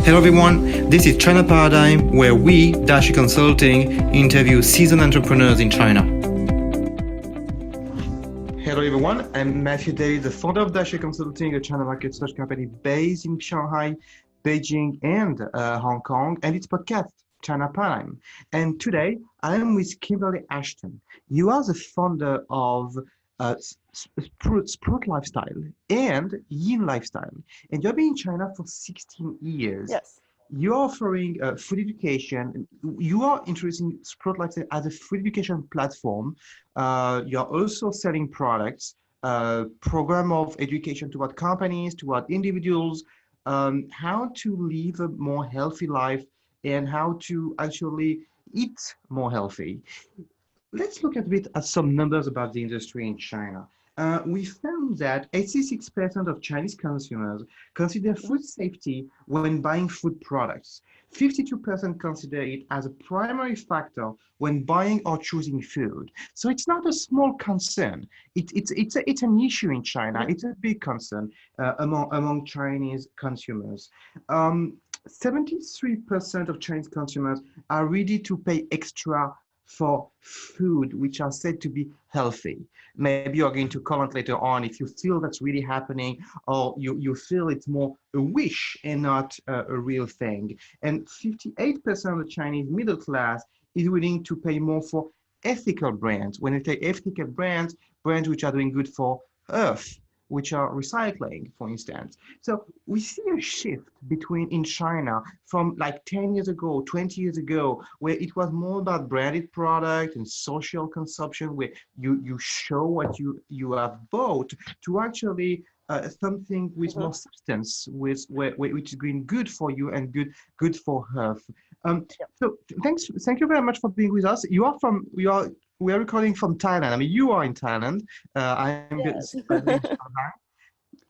Hello everyone, this is China Paradigm, where we, Dashi Consulting, interview seasoned entrepreneurs in China. Hello everyone, I'm Matthieu David, the founder of Dashi Consulting, a China market research company based in Shanghai, Beijing, and Hong Kong, and its podcast, China Paradigm. And today, I am with Kimberly Ashton. You are the founder of Sprout Lifestyle and Yin Lifestyle. And you've been in China for 16 years. Yes. You're offering food education. You are introducing Sprout Lifestyle as a food education platform. You're also selling products, program of education toward companies, toward individuals, how to live a more healthy life and how to actually eat more healthy. Let's look a bit at some numbers about the industry in China. We found that 86% of Chinese consumers consider food safety when buying food products. 52% consider it as a primary factor when buying or choosing food. So it's not a small concern. It's an issue in China. It's a big concern among Chinese consumers. 73% of Chinese consumers are ready to pay extra for food which are said to be healthy. Maybe you're going to comment later on if you feel that's really happening, or you feel it's more a wish and not a real thing. And 58% of the Chinese middle class is willing to pay more for ethical brands. When you say ethical brands, brands which are doing good for Earth, which are recycling, for instance. So we see a shift in China from like 10 years ago, 20 years ago, where it was more about branded product and social consumption, where you show what you have bought, to actually something with more substance, which is going good for you and good for Earth. So thank you very much for being with us. We are recording from Thailand. I mean, you are in Thailand. I'm Yes. in Shanghai.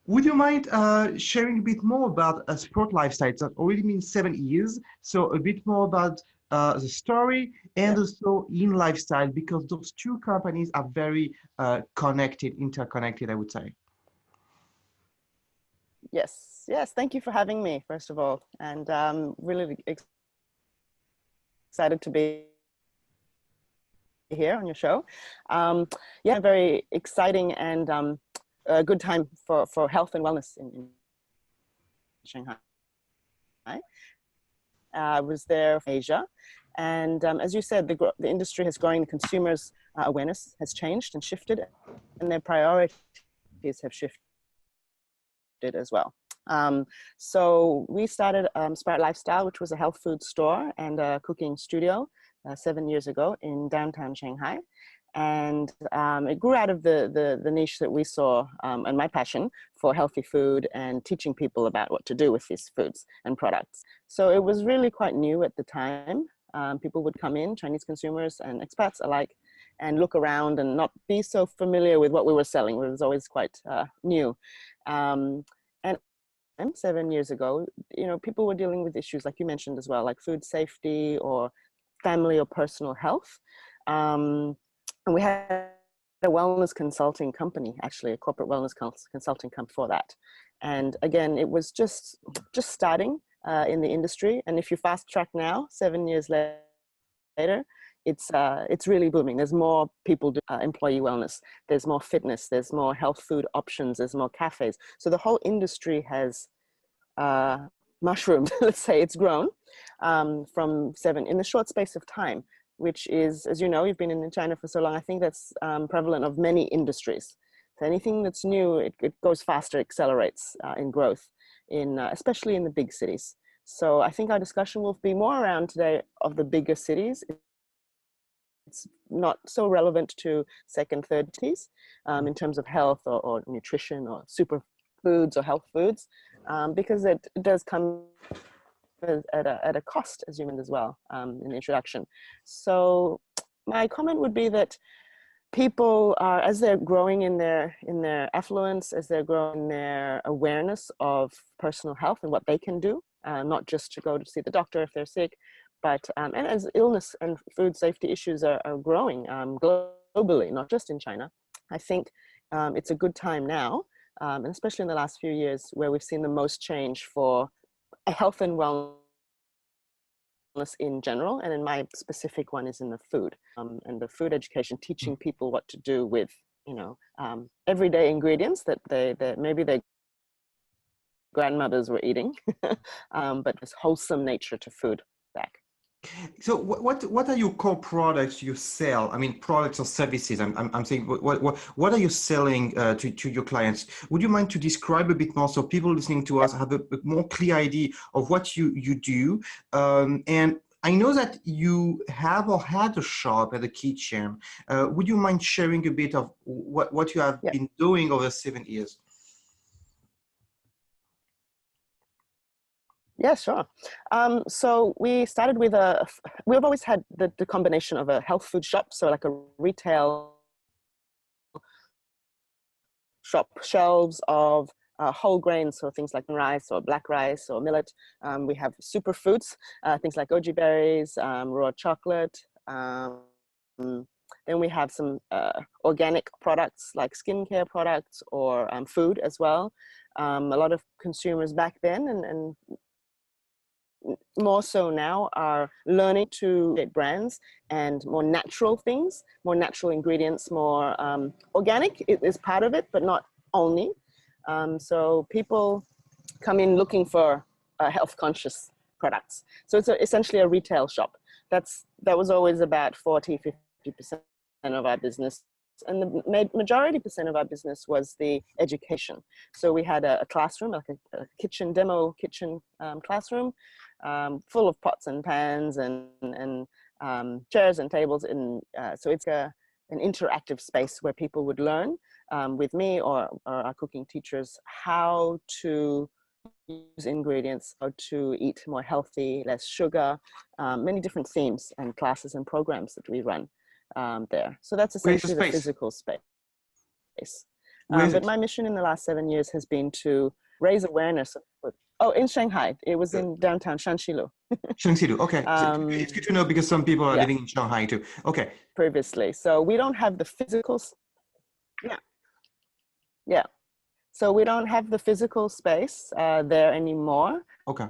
Would you mind sharing a bit more about Sprout Lifestyle? It's already been 7 years, so a bit more about the story and also Yin Lifestyle, because those two companies are very interconnected, I would say. Yes. Thank you for having me, first of all, and really excited to be here on your show. Very exciting and a good time for health and wellness in Shanghai. I was there for Asia, and as you said, the industry has grown, the consumers' awareness has changed and shifted, and their priorities have shifted as well. So we started Spout Lifestyle, which was a health food store and a cooking studio 7 years ago in downtown Shanghai. And it grew out of the niche that we saw and my passion for healthy food and teaching people about what to do with these foods and products. So it was really quite new at the time. People would come in, Chinese consumers and expats alike, and look around and not be so familiar with what we were selling. It was always quite new. And 7 years ago, people were dealing with issues like you mentioned as well, like food safety or family or personal health. And we had a wellness consulting company, actually a corporate wellness consulting company for that. And again, it was just starting in the industry. And if you fast track now, 7 years later, it's really booming. There's more people do employee wellness. There's more fitness. There's more health food options. There's more cafes. So the whole industry has mushroomed. Let's say it's grown from 7 in a short space of time, which is, as you know, you've been in China for so long. I think that's prevalent of many industries. So anything that's new, it goes faster, accelerates in growth, especially in the big cities. So I think our discussion will be more around today of the bigger cities. It's not so relevant to second, third cities in terms of health or nutrition or superfoods or health foods, because it does come at a cost, as you mentioned as well in the introduction. So my comment would be that people are, as they're growing in their affluence, as they're growing their awareness of personal health and what they can do, not just to go to see the doctor if they're sick, but and as illness and food safety issues are growing globally, not just in China, I think it's a good time now, and especially in the last few years, where we've seen the most change for health and wellness in general, and then my specific one is in the food, and the food education, teaching people what to do with, you know, everyday ingredients that maybe their grandmothers were eating, but this wholesome nature to food back. So what are your core products you sell? I mean, products or services. I'm saying what are you selling to your clients? Would you mind to describe a bit more so people listening to us have a more clear idea of what you do? And I know that you have or had a shop at a kitchen. Would you mind sharing a bit of what you have been doing over 7 years? Yeah, sure. So we started with we've always had the combination of a health food shop, so like a retail shop, shelves of whole grains, so things like rice or black rice or millet. We have superfoods, things like goji berries, raw chocolate. Then we have some organic products like skincare products or food as well. A lot of consumers back then and more so now are learning to create brands and more natural things, more natural ingredients, more organic is part of it, but not only. So people come in looking for health conscious products. So it's essentially a retail shop. That was always about 40-50% of our business. And the majority percent of our business was the education. So we had a classroom, like a kitchen demo kitchen classroom, full of pots and pans and chairs and tables. And so it's an interactive space where people would learn with me or our cooking teachers how to use ingredients, how to eat more healthy, less sugar, many different themes and classes and programs that we run there. So that's essentially the physical space. But my mission in the last 7 years has been to raise awareness of, in Shanghai. It was in downtown Shanxilu. Shanxilu, okay. It's good to know because some people are living in Shanghai too. Okay. Previously. So we don't have the physical, so we don't have the physical space there anymore. Okay.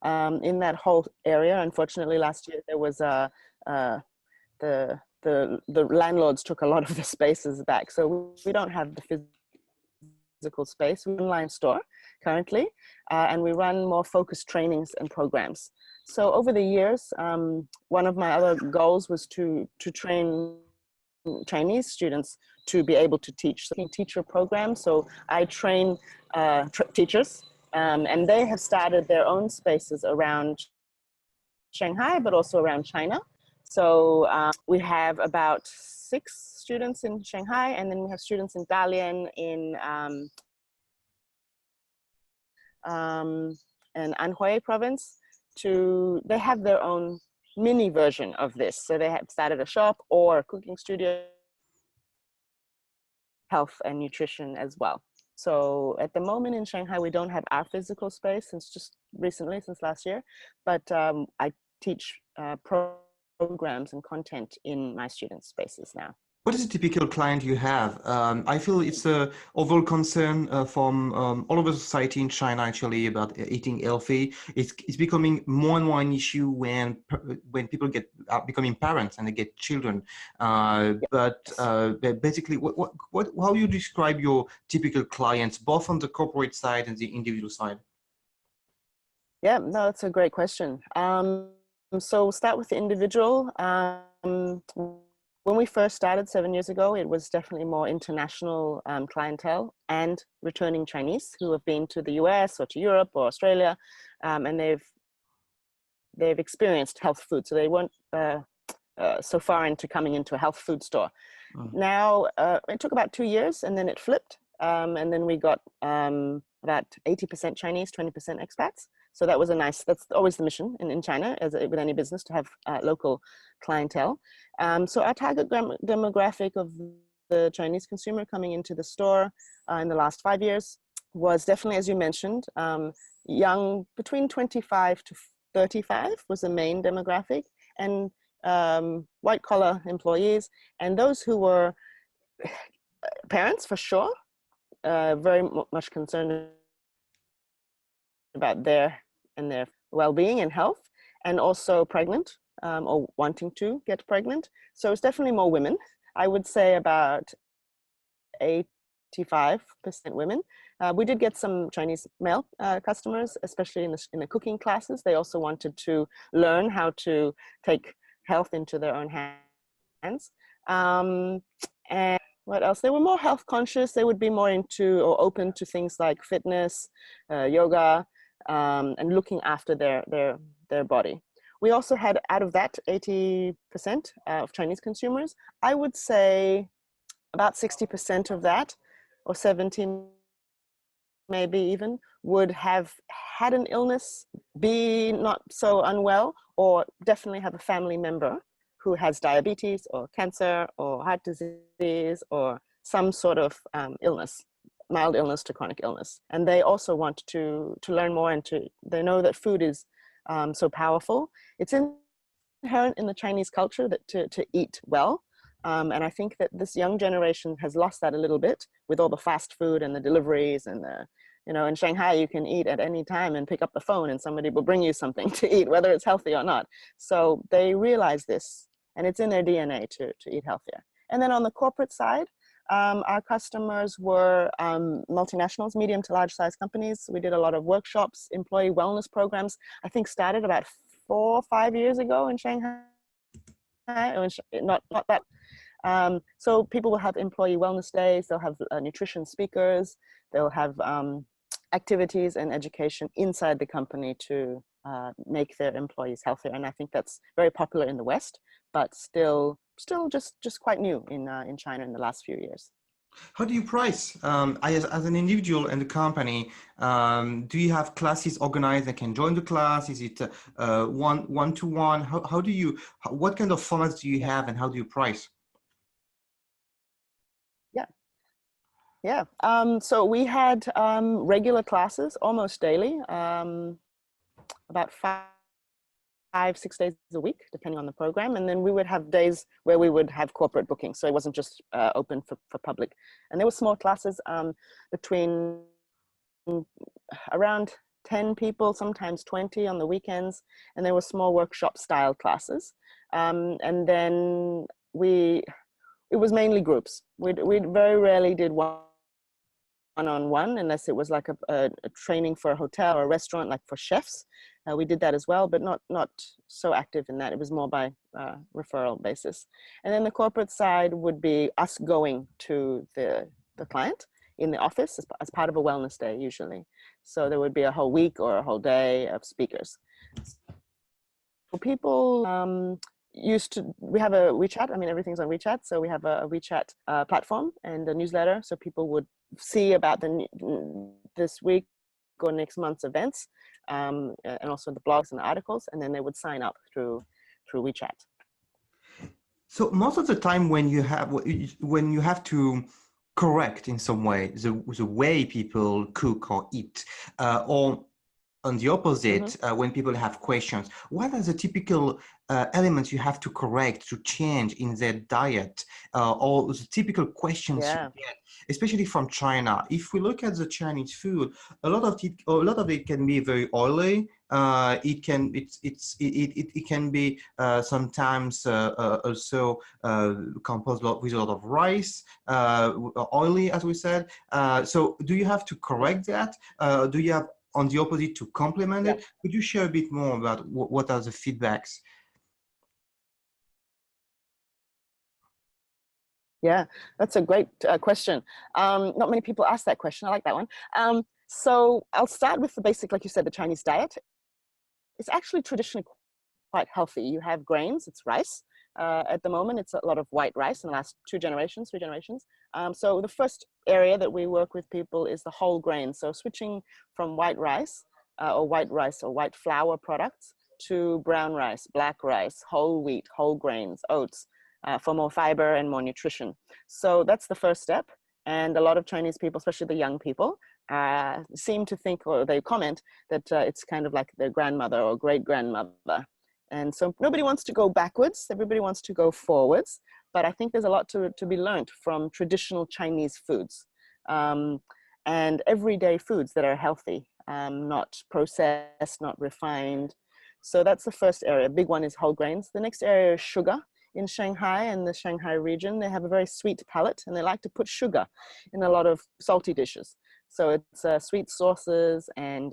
In that whole area, unfortunately, last year there was the landlords took a lot of the spaces back. So we don't have the physical space. We're an online store currently, and we run more focused trainings and programs. So over the years, one of my other goals was to train Chinese students to be able to teach teacher programs. So I train teachers, and they have started their own spaces around Shanghai, but also around China. So we have about 6 students in Shanghai, and then we have students in Dalian, in Anhui province. They have their own mini version of this. So they have started a shop or a cooking studio, health and nutrition as well. So at the moment in Shanghai, we don't have our physical space since last year, but I teach programs and content in my students' spaces now. What is a typical client you have? I feel it's a overall concern from all over society in China actually about eating healthy. It's becoming more and more an issue when people are becoming parents and they get children. But basically, how you describe your typical clients, both on the corporate side and the individual side? Yeah, no, that's a great question. So we'll start with the individual. When we first started 7 years ago, it was definitely more international clientele and returning Chinese who have been to the US or to Europe or Australia, and they've experienced health food. So they weren't so far into coming into a health food store. Now, it took about 2 years and then it flipped. And then we got about 80% Chinese, 20% expats. So that was that's always the mission in China, with any business, to have local clientele. So our target demographic of the Chinese consumer coming into the store in the last 5 years was definitely, as you mentioned, young, between 25 to 35 was the main demographic, and white collar employees, and those who were parents for sure, very much concerned about their and their well-being and health, and also pregnant or wanting to get pregnant. So it's definitely more women. I would say about 85% women. We did get some Chinese male customers, especially in the cooking classes. They also wanted to learn how to take health into their own hands. And what else? They were more health conscious. They would be more into or open to things like fitness, yoga, and looking after their body. We also had, out of that 80% of Chinese consumers, I would say about 60% of that, or 17 maybe even, would have had an illness, be not so unwell, or definitely have a family member who has diabetes or cancer or heart disease or some sort of illness, mild illness to chronic illness. And they also want to learn more, and they know that food is so powerful. It's inherent in the Chinese culture that to eat well. And I think that this young generation has lost that a little bit with all the fast food and the deliveries and in Shanghai, you can eat at any time and pick up the phone and somebody will bring you something to eat, whether it's healthy or not. So they realize this, and it's in their DNA to eat healthier. And then on the corporate side, our customers were multinationals, medium to large size companies. We did a lot of workshops, employee wellness programs. I think started about 4 or 5 years ago in Shanghai. Not that. So people will have employee wellness days. They'll have nutrition speakers. They'll have activities and education inside the company to make their employees healthier. And I think that's very popular in the West, but still just quite new in China in the last few years. How do you price? As an individual in the company, do you have classes organized that can join the class? Is it one-to-one? What kind of formats do you have, and how do you price? Yeah. So we had regular classes almost daily, about 5-6 days a week, depending on the program. And then we would have days where we would have corporate bookings. So it wasn't just open for public. And there were small classes between around 10 people, sometimes 20 on the weekends. And there were small workshop style classes. And then it was mainly groups. We very rarely did one-on-one, unless it was like a training for a hotel or a restaurant, like for chefs. We did that as well, but not so active in that. It was more by referral basis. And then the corporate side would be us going to the client in the office as part of a wellness day, usually. So there would be a whole week or a whole day of speakers. So people we have a WeChat. I mean, everything's on WeChat. So we have a WeChat platform and a newsletter. So people would see about this week or next month's events, and also the blogs and the articles, and then they would sign up through WeChat. So most of the time when you have to correct in some way the way people cook or eat, or on the opposite, when people have questions, what are the typical elements you have to correct, to change in their diet, or the typical questions you get, especially from China? If we look at the Chinese food, a lot of it can be very oily. It can be sometimes also composed with a lot of rice, oily, as we said. So do you have to correct that? Do you have, on the opposite, to complement it? Could you share a bit more about what are the feedbacks? Yeah, that's a great question. Not many people ask that question. I like that one. So I'll start with the basic, like you said, the Chinese diet. It's actually traditionally quite healthy. You have grains, it's rice. At the moment, it's a lot of white rice in the last 3 generations. So the first area that we work with people is the whole grain. So switching from white rice or white flour products to brown rice, black rice, whole wheat, whole grains, oats, for more fiber and more nutrition. So that's the first step. And a lot of Chinese people, especially the young people, seem to think, or they comment, that it's kind of like their grandmother or great-grandmother. And so nobody wants to go backwards. Everybody wants to go forwards. But I think there's a lot to be learned from traditional Chinese foods and everyday foods that are healthy. not processed, not refined. So that's the first area. Big one is whole grains. The next area is sugar. In Shanghai and the Shanghai region, they have a very sweet palate, and they like to put sugar in a lot of salty dishes. So it's sweet sauces, and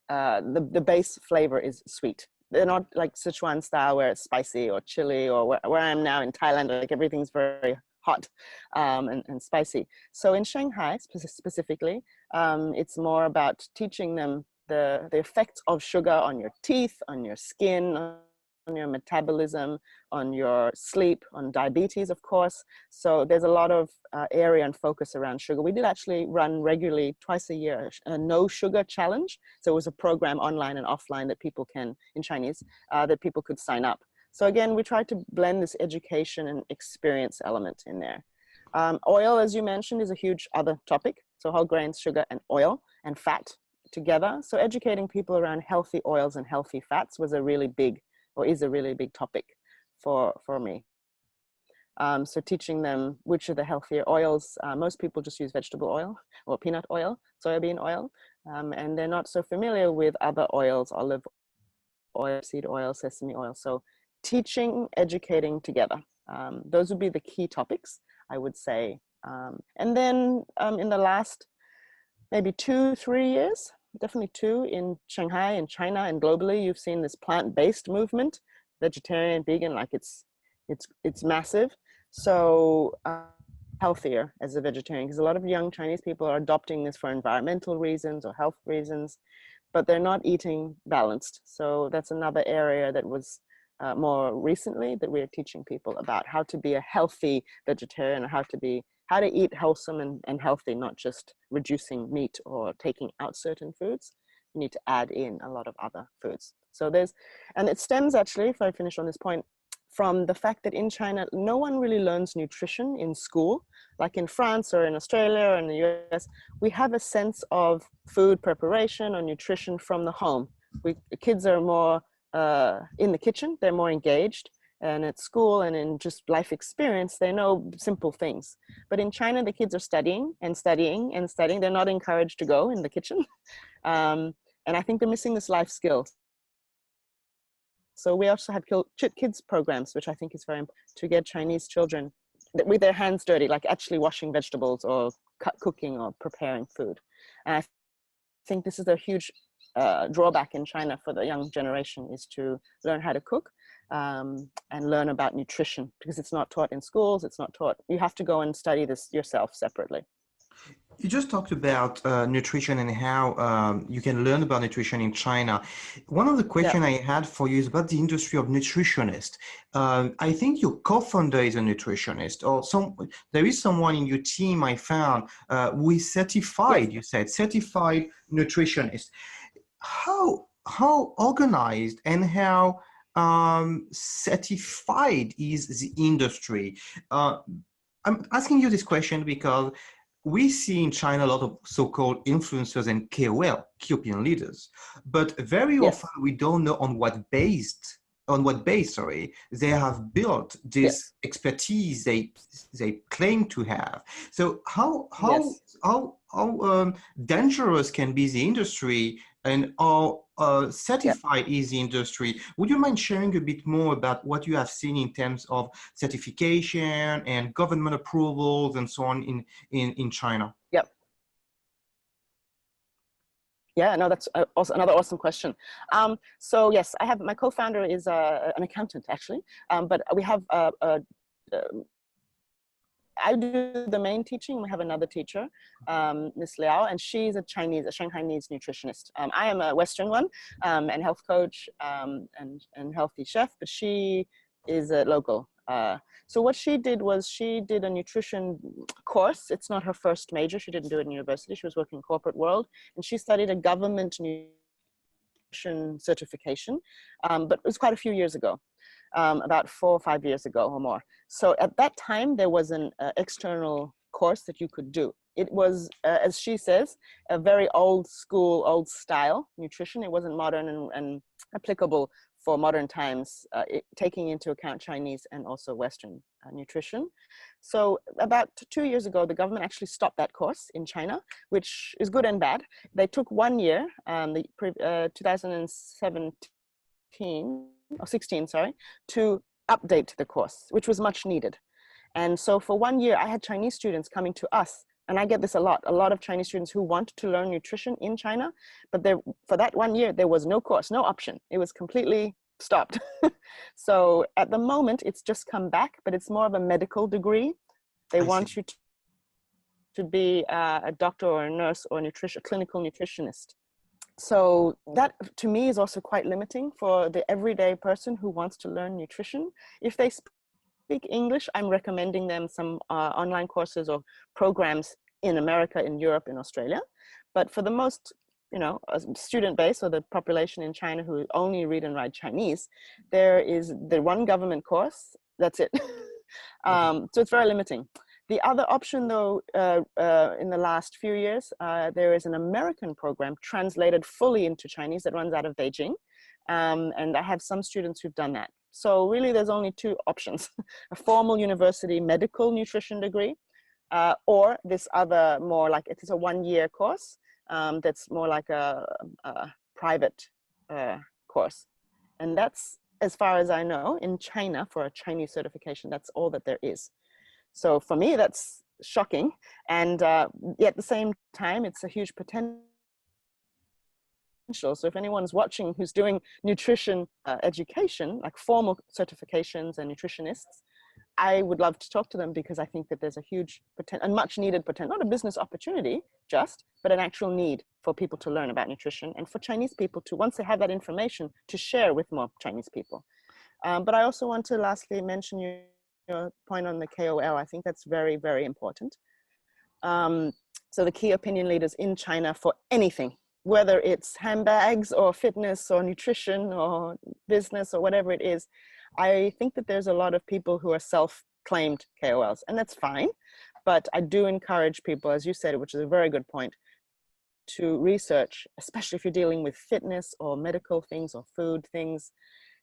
the base flavor is sweet. They're not like Sichuan style where it's spicy or chili, or where I am now in Thailand, like everything's very hot and spicy. So in Shanghai specifically, it's more about teaching them the effects of sugar on your teeth, on your skin, on your metabolism, on your sleep, on diabetes, of course. So there's a lot of area and focus around sugar. We did actually run regularly twice a year a no sugar challenge. So it was a program online and offline that people can, in Chinese, that people could sign up. So again, we tried to blend this education and experience element in there. Oil, as you mentioned, is a huge other topic. So whole grains, sugar, and oil and fat together. So educating people around healthy oils and healthy fats was a really big, or is a really big topic for me. So teaching them which are the healthier oils. Most people just use vegetable oil or peanut oil, soybean oil, and they're not so familiar with other oils, olive oil, seed oil, sesame oil. So teaching, educating together. Those would be the key topics, I would say. And then in the last maybe 2-3 years, definitely 2, in Shanghai and China and globally, you've seen this plant-based movement, vegetarian, vegan, like it's massive. So healthier as a vegetarian, because a lot of young Chinese people are adopting this for environmental reasons or health reasons, but they're not eating balanced. So that's another area that was more recently that we're teaching people about how to be a healthy vegetarian, or how to eat wholesome and healthy, not just reducing meat or taking out certain foods. You need to add in a lot of other foods. So and it stems actually, if I finish on this point, from the fact that in China, no one really learns nutrition in school. Like in France or in Australia or in the US, we have a sense of food preparation or nutrition from the home. The kids are more in the kitchen, they're more engaged, and at school and in just life experience, they know simple things. But in China, the kids are studying and studying and studying. They're not encouraged to go in the kitchen. And I think they're missing this life skill. So we also have kids programs, which I think is very important, to get Chinese children with their hands dirty, like actually washing vegetables or cooking or preparing food. And I think this is a huge drawback in China for the young generation, is to learn how to cook and learn about nutrition, because it's not taught in schools. It's not taught. You have to go and study this yourself separately. You just talked about nutrition and how you can learn about nutrition in China. One of the questions I had for you is about the industry of nutritionist. I think your co-founder is a nutritionist, or there is someone in your team I found who is certified. Yes. You said certified nutritionist. How organized and how certified is the industry? I'm asking you this question because we see in China a lot of so-called influencers and KOL, key opinion leaders, but very often we don't know on what base, they have built this expertise they claim to have. So how dangerous can be the industry, and how certified is the industry? Would you mind sharing a bit more about what you have seen in terms of certification and government approvals and so on in China? Yep. Yeah, no, that's also another awesome question. So yes, I have, my co-founder is an accountant actually, but we have I do the main teaching. We have another teacher, Miss Liao, and she's a Shanghainese nutritionist. I am a Western one, and health coach and healthy chef, but she is a local. So what she did was she did a nutrition course. It's not her first major. She didn't do it in university. She was working in corporate world, and she studied a government nutrition certification, but it was quite a few years ago. About 4 or 5 years ago or more. So at that time, there was an external course that you could do. It was, as she says, a very old school, old style nutrition. It wasn't modern and applicable for modern times, taking into account Chinese and also Western nutrition. So about 2 years ago, the government actually stopped that course in China, which is good and bad. They took 1 year, 2017 or 16, sorry, to update the course, which was much needed. And so for 1 year, I had Chinese students coming to us, and I get this a lot of Chinese students who want to learn nutrition in China, but for that 1 year, there was no course, no option. It was completely stopped. So at the moment, it's just come back, but it's more of a medical degree. They want you to be a doctor or a nurse or a clinical nutritionist. So that to me is also quite limiting for the everyday person who wants to learn nutrition. If they speak English, I'm recommending them some online courses or programs in America, in Europe, in Australia. But for the most, student base or the population in China who only read and write Chinese, there is the one government course, that's it. So it's very limiting. The other option, though, in the last few years, there is an American program translated fully into Chinese that runs out of Beijing. And I have some students who've done that. So really, there's only two options: a formal university medical nutrition degree, or this other more like, it's a 1 year course that's more like a private course. And that's, as far as I know, in China for a Chinese certification, that's all that there is. So for me, that's shocking. And yet at the same time, it's a huge potential. So if anyone's watching who's doing nutrition education, like formal certifications and nutritionists, I would love to talk to them, because I think that there's a huge and much needed potential, not a business opportunity just, but an actual need for people to learn about nutrition, and for Chinese people to, once they have that information, to share with more Chinese people. But I also want to lastly mention your point on the KOL. I think that's very, very important. So the key opinion leaders in China for anything, whether it's handbags or fitness or nutrition or business or whatever it is, I think that there's a lot of people who are self-claimed KOLs, and that's fine. But I do encourage people, as you said, which is a very good point, to research, especially if you're dealing with fitness or medical things or food things,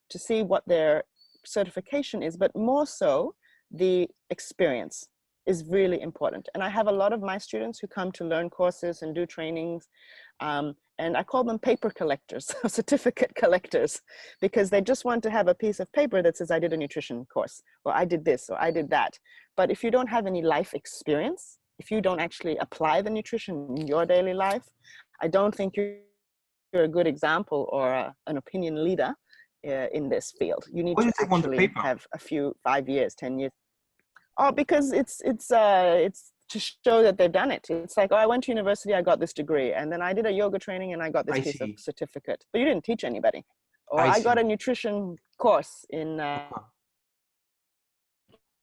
to see what their certification is, but more so the experience is really important. And I have a lot of my students who come to learn courses and do trainings, and I call them paper collectors, certificate collectors, because they just want to have a piece of paper that says I did a nutrition course, or I did this, or I did that. But if you don't have any life experience, if you don't actually apply the nutrition in your daily life, I don't think you're a good example or an opinion leader in this field. You need to actually have a few 5 years, 10 years. Oh, because it's to show that they've done it. It's like, oh, I went to university, I got this degree, and then I did a yoga training and I got this piece of certificate. But you didn't teach anybody. Or I got a nutrition course in.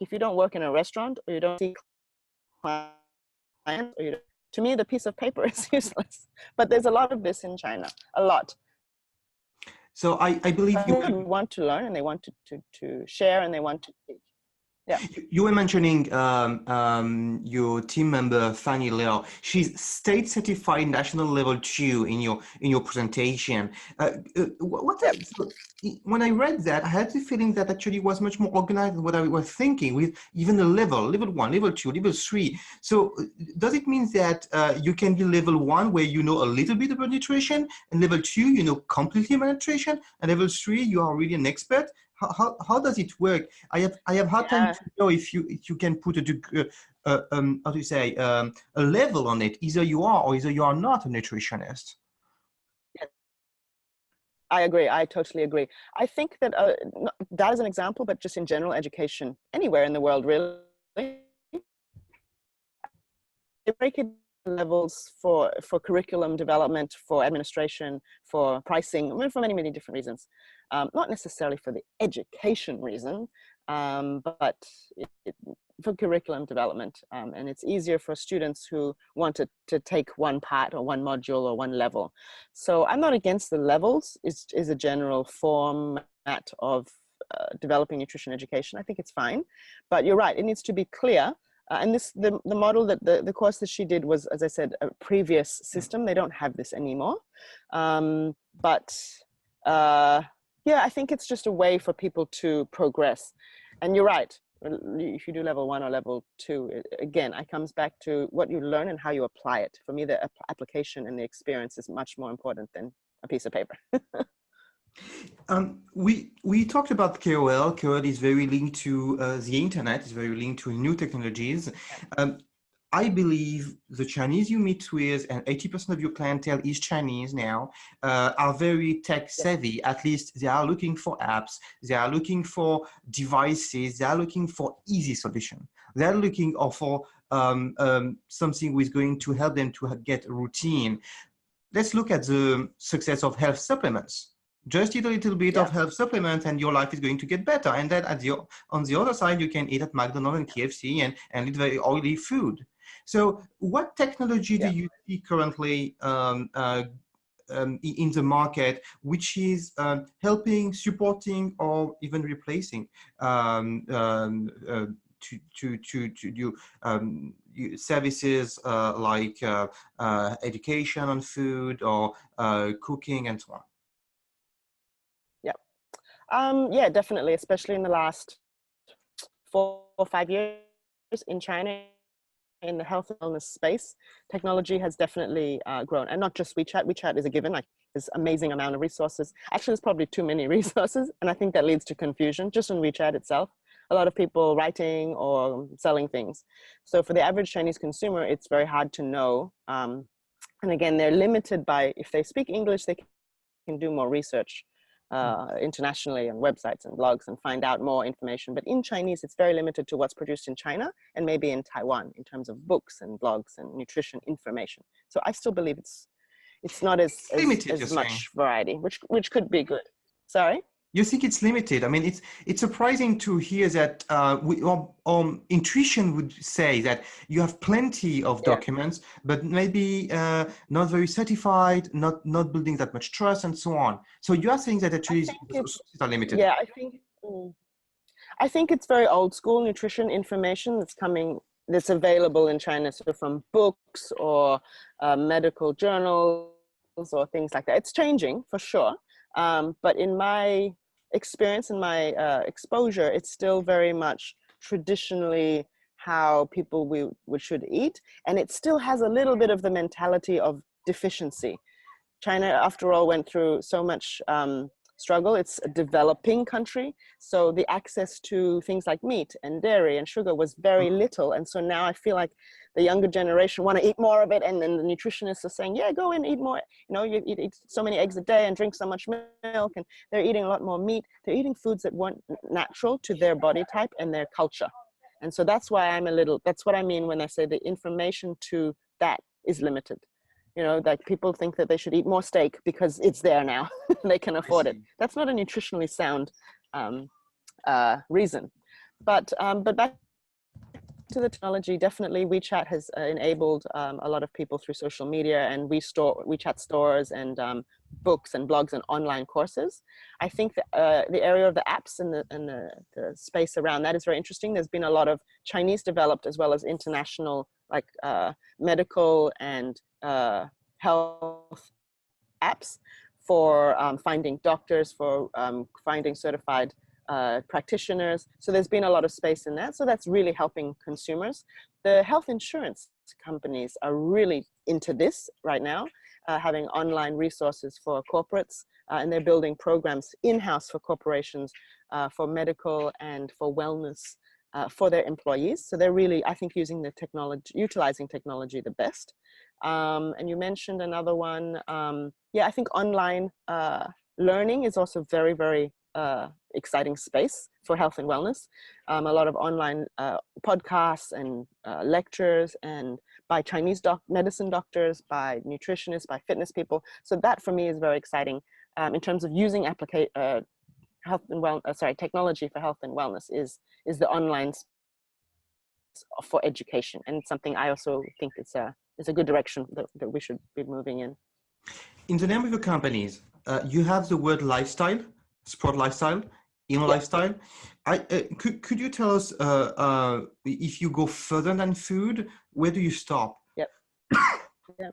If you don't work in a restaurant, or you don't see clients, or you don't, to me, the piece of paper is useless. But there's a lot of this in China, a lot. So I believe you want to learn, and they want to share, and they want to teach. Yeah. You were mentioning your team member Fanny Liao. She's state certified national level 2 in your presentation. When I read that, I had the feeling that actually was much more organized than what I was thinking, with even the level 1, level 2, level 3. So does it mean that you can be level 1 where you know a little bit about nutrition, and level 2 you know completely about nutrition, and level 3 you are really an expert? How does it work? I have hard time to know if you can put a level on it. Either you are or either you are not a nutritionist. I agree. I totally agree. I think that that is an example, but just in general education anywhere in the world, really, they break it levels for curriculum development, for administration, for pricing, I mean, for many different reasons. Not necessarily for the education reason, but for curriculum development. And it's easier for students who want to take one part or one module or one level. So I'm not against the levels. It's a general format of developing nutrition education. I think it's fine. But you're right, it needs to be clear and the model that the course that she did was, as I said, a previous system. They don't have this anymore. Yeah, I think it's just a way for people to progress. And you're right. If you do level 1 or level 2, again, it comes back to what you learn and how you apply it. For me, the application and the experience is much more important than a piece of paper. We talked about KOL. KOL is very linked to the internet. It's very linked to new technologies. I believe the Chinese you meet with, and 80% of your clientele is Chinese now, are very tech savvy. At least they are looking for apps. They are looking for devices. They are looking for easy solution. They are looking for something which is going to help them to get a routine. Let's look at the success of health supplements. Just eat a little bit of health supplement and your life is going to get better. And then on the other side, you can eat at McDonald's and KFC and eat very oily food. So what technology do you see currently in the market, which is helping, supporting, or even replacing services like education on food or cooking and so on? Yeah, definitely, especially in the last 4 or 5 years in China, in the health and wellness space, technology has definitely grown. And not just WeChat. WeChat is a given, like this amazing amount of resources. Actually, there's probably too many resources. And I think that leads to confusion just on WeChat itself. A lot of people writing or selling things. So for the average Chinese consumer, it's very hard to know. And again, they're limited by, if they speak English, they can do more research internationally on websites and blogs and find out more information. But in Chinese, it's very limited to what's produced in China and maybe in Taiwan in terms of books and blogs and nutrition information. So I still believe it's not as much variety, which could be good. Sorry? You think it's limited? I mean, it's surprising to hear that intuition would say that you have plenty of documents, but maybe not very certified, not building that much trust, and so on. So you are saying that actually it's limited. Yeah, I think it's very old school nutrition information that's available in China. So from books or medical journals or things like that. It's changing for sure, but in my experience and my exposure, it's still very much traditionally how people should eat, and it still has a little bit of the mentality of deficiency. China, after all, went through so much struggle. It's a developing country, so the access to things like meat and dairy and sugar was very little, and so now I feel like the younger generation want to eat more of it, and then the nutritionists are saying, yeah, go and eat more. You know, you eat so many eggs a day and drink so much milk, and they're eating a lot more meat. They're eating foods that weren't natural to their body type and their culture. And so that's why that's what I mean when I say the information to that is limited. You know, like people think that they should eat more steak because it's there now. They can afford it. That's not a nutritionally sound reason. But back to the technology, definitely WeChat has enabled a lot of people through social media, and WeChat stores and books and blogs and online courses. I think the area of the apps and the space around that is very interesting. There's been a lot of Chinese developed as well as international, like medical and health apps for finding doctors, for finding certified practitioners. So there's been a lot of space in that. So that's really helping consumers. The health insurance companies are really into this right now, having online resources for corporates, and they're building programs in-house for corporations for medical and for wellness for their employees. So they're really, I think, utilizing technology the best. And you mentioned another one. Yeah, I think online learning is also very, very exciting space for health and wellness. A lot of online podcasts and lectures, and by Chinese medicine doctors, by nutritionists, by fitness people. So that for me is very exciting in terms of using technology for health and wellness is the online for education, and something I also think it's a good direction that we should be moving in. In the name of your companies, you have the word lifestyle, Sprout Lifestyle. Yin Yeah. Lifestyle. Could you tell us if you go further than food, where do you stop? Yep. Yeah.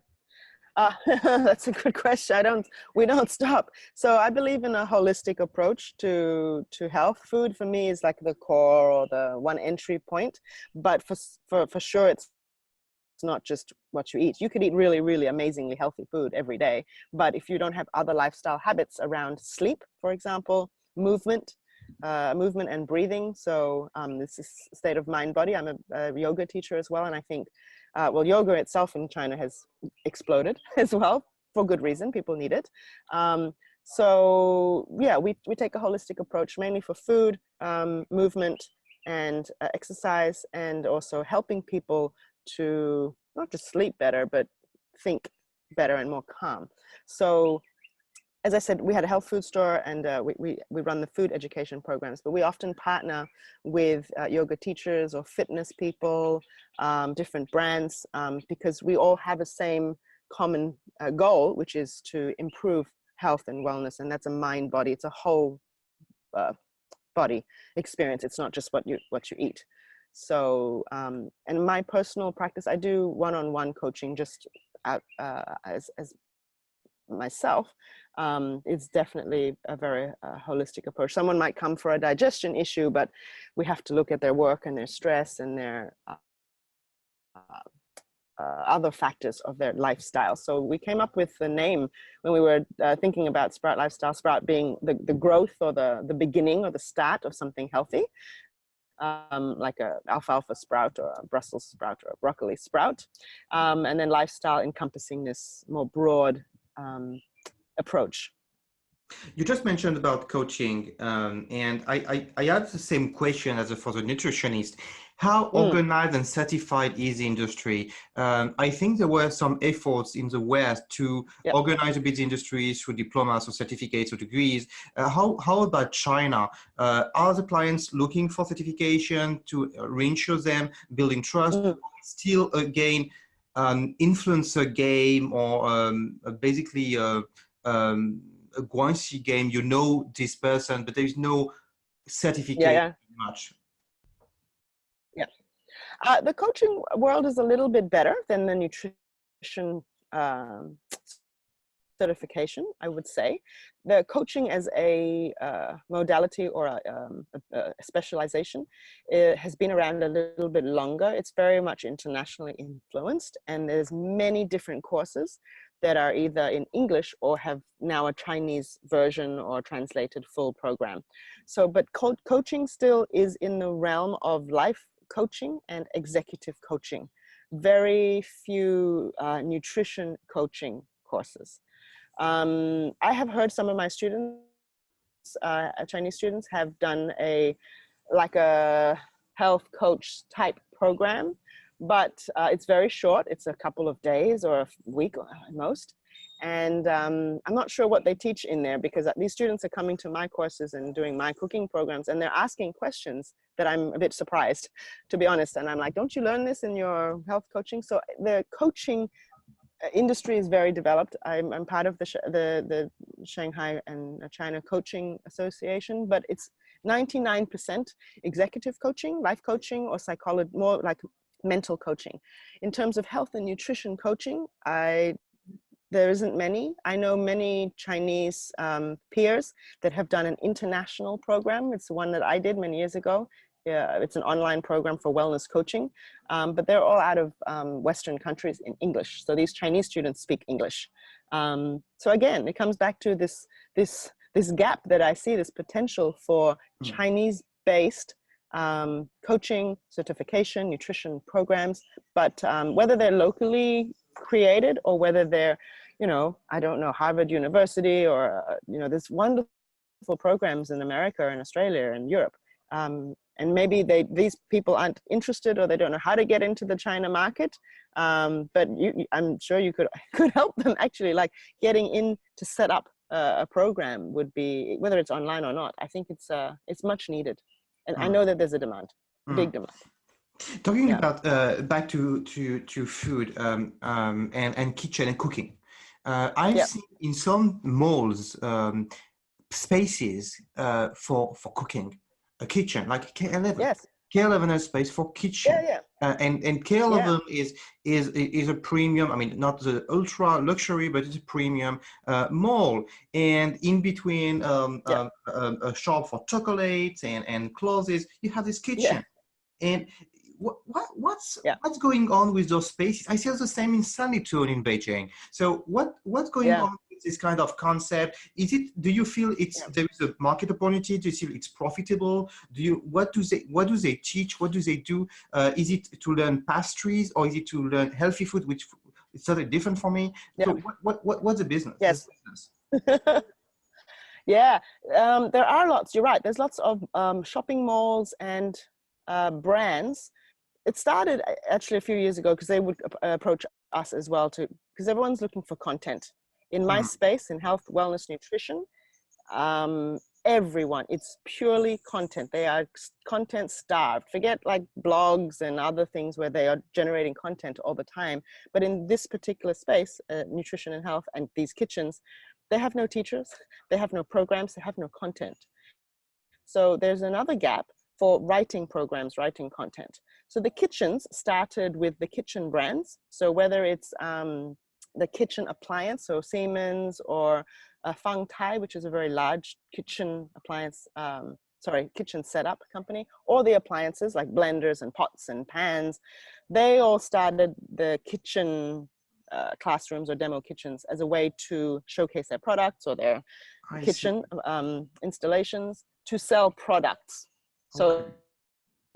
That's a good question. We don't stop. So I believe in a holistic approach to health. Food for me is like the core or the one entry point, but for sure it's not just what you eat. You could eat really, really amazingly healthy food every day, but if you don't have other lifestyle habits around sleep, for example, movement, movement and breathing. So this is state of mind body. I'm a yoga teacher as well, and I think well, yoga itself in China has exploded as well for good reason. People need it. So yeah, we take a holistic approach mainly for food, movement, and exercise, and also helping people to not just sleep better, but think better and more calm. So as I said, we had a health food store, and we run the food education programs, but we often partner with yoga teachers or fitness people, different brands, because we all have the same common goal, which is to improve health and wellness. And that's a mind body, it's a whole body experience. It's not just what you eat. So, and my personal practice, I do one-on-one coaching just as myself. It's definitely a very holistic approach. Someone might come for a digestion issue, but we have to look at their work and their stress and their other factors of their lifestyle. So we came up with the name when we were thinking about Sprout Lifestyle, Sprout being the growth or the beginning or the start of something healthy. Like a alfalfa sprout or a Brussels sprout or a broccoli sprout, and then lifestyle encompassing this more broad approach. You just mentioned about coaching, and I had the same question as for the nutritionist. How organized and certified is the industry? I think there were some efforts in the West to organize a bit the industry through diplomas or certificates or degrees. How about China? Are the clients looking for certification to reinsure them, building trust? Still, again, influencer game or basically a guanxi game, you know this person, but there is no certificate much. Yeah. The coaching world is a little bit better than the nutrition certification, I would say. The coaching as a modality or a specialization, it has been around a little bit longer. It's very much internationally influenced, and there's many different courses that are either in English or have now a Chinese version or translated full program. So, but coaching still is in the realm of life coaching and executive coaching. Very few nutrition coaching courses. I have heard some of my students, Chinese students, have done a health coach type program, but it's very short. It's a couple of days or a week at most. And I'm not sure what they teach in there, because these students are coming to my courses and doing my cooking programs, and they're asking questions that I'm a bit surprised, to be honest. And I'm like, don't you learn this in your health coaching? So the coaching industry is very developed. I'm part of the Shanghai and China Coaching Association, but it's 99% executive coaching, life coaching, or psychology, more like mental coaching. In terms of health and nutrition coaching, there isn't many. I know many Chinese peers that have done an international program. It's the one that I did many years ago. Yeah, it's an online program for wellness coaching, but they're all out of Western countries in English. So these Chinese students speak English. So again, it comes back to this gap that I see, this potential for Chinese-based coaching, certification, nutrition programs, but whether they're locally created or whether they're, I don't know, Harvard University or, there's wonderful programs in America and Australia and Europe. And maybe these people aren't interested, or they don't know how to get into the China market. But I'm sure you could help them actually, like getting in to set up a program would be, whether it's online or not. I think it's much needed. And I know that there's a demand, big demand. Talking about back to food and kitchen and cooking. I've seen in some malls spaces for cooking, a kitchen like K11. Yes. K11 has space for kitchen. Yeah, yeah. And K11 is a premium. I mean, not the ultra luxury, but it's a premium mall. And in between a shop for chocolates and clothes, you have this kitchen. And what's going on with those spaces? I see the same in Sanlitun in Beijing. So what's going on with this kind of concept? Do you feel there is a market opportunity? Do you feel it's profitable? What do they teach? What do they do? Is it to learn pastries or is it to learn healthy food, which is totally different for me? So what's the business? Yes. There are lots. You're right. There's lots of shopping malls and brands. It started actually a few years ago because they would approach us as well because everyone's looking for content. In my space, in health, wellness, nutrition, everyone, it's purely content. They are content starved. Forget like blogs and other things where they are generating content all the time. But in this particular space, nutrition and health and these kitchens, they have no teachers, they have no programs, they have no content. So there's another gap for writing programs, writing content. So the kitchens started with the kitchen brands. So whether it's the kitchen appliance, so Siemens or Fang Tai, which is a very large kitchen appliance, kitchen setup company, or the appliances like blenders and pots and pans, they all started the kitchen classrooms or demo kitchens as a way to showcase their products or their kitchen installations to sell products. So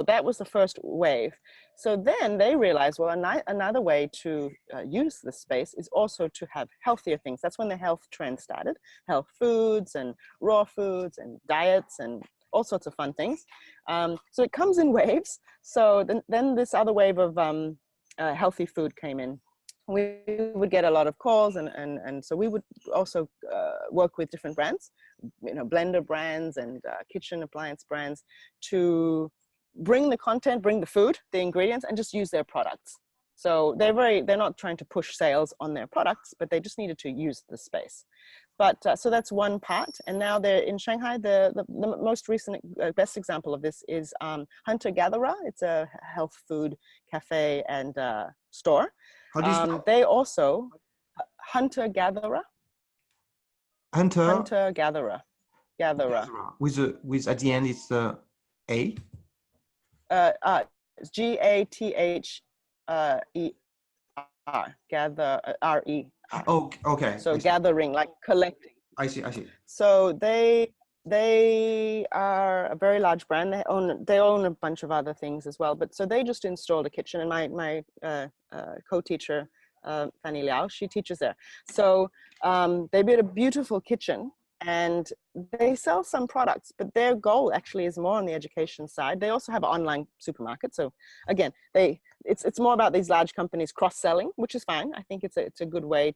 that was the first wave. So then they realized, well, another way to use this space is also to have healthier things. That's when the health trend started, health foods and raw foods and diets and all sorts of fun things. So it comes in waves. So then this other wave of healthy food came in. We would get a lot of calls and so we would also work with different brands, blender brands and kitchen appliance brands to bring the content, bring the food, the ingredients, and just use their products. So they're not trying to push sales on their products, but they just needed to use the space. But so that's one part. And now they're in Shanghai. The most recent best example of this is Hunter Gatherer. It's a health food cafe and store. How do you spell? They also Hunter Gatherer. Hunter Gatherer. With at the end it's A. It's GATHER. Gather RE. Oh, okay. So gathering, like collecting. I see. So they are a very large brand. They own a bunch of other things as well. But so they just installed a kitchen, and my co-teacher Fanny Liao, she teaches there. So they built a beautiful kitchen. And they sell some products, but their goal actually is more on the education side. They also have an online supermarket. So again, it's more about these large companies cross-selling, which is fine. I think it's a good way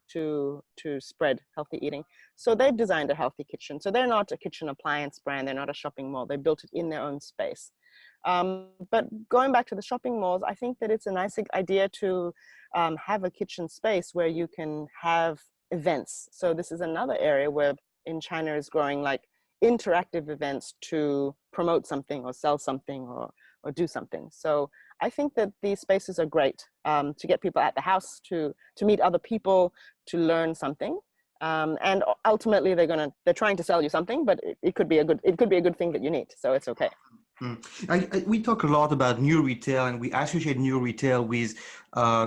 to spread healthy eating. So they've designed a healthy kitchen. So they're not a kitchen appliance brand. They're not a shopping mall. They built it in their own space. But going back to the shopping malls, I think that it's a nice idea to have a kitchen space where you can have events. So this is another area where in China is growing like interactive events to promote something or sell something or do something. So I think that these spaces are great to get people at the house, to meet other people, to learn something. And ultimately they're trying to sell you something, but it could be a good thing that you need. So it's okay. We talk a lot about new retail, and we associate new retail with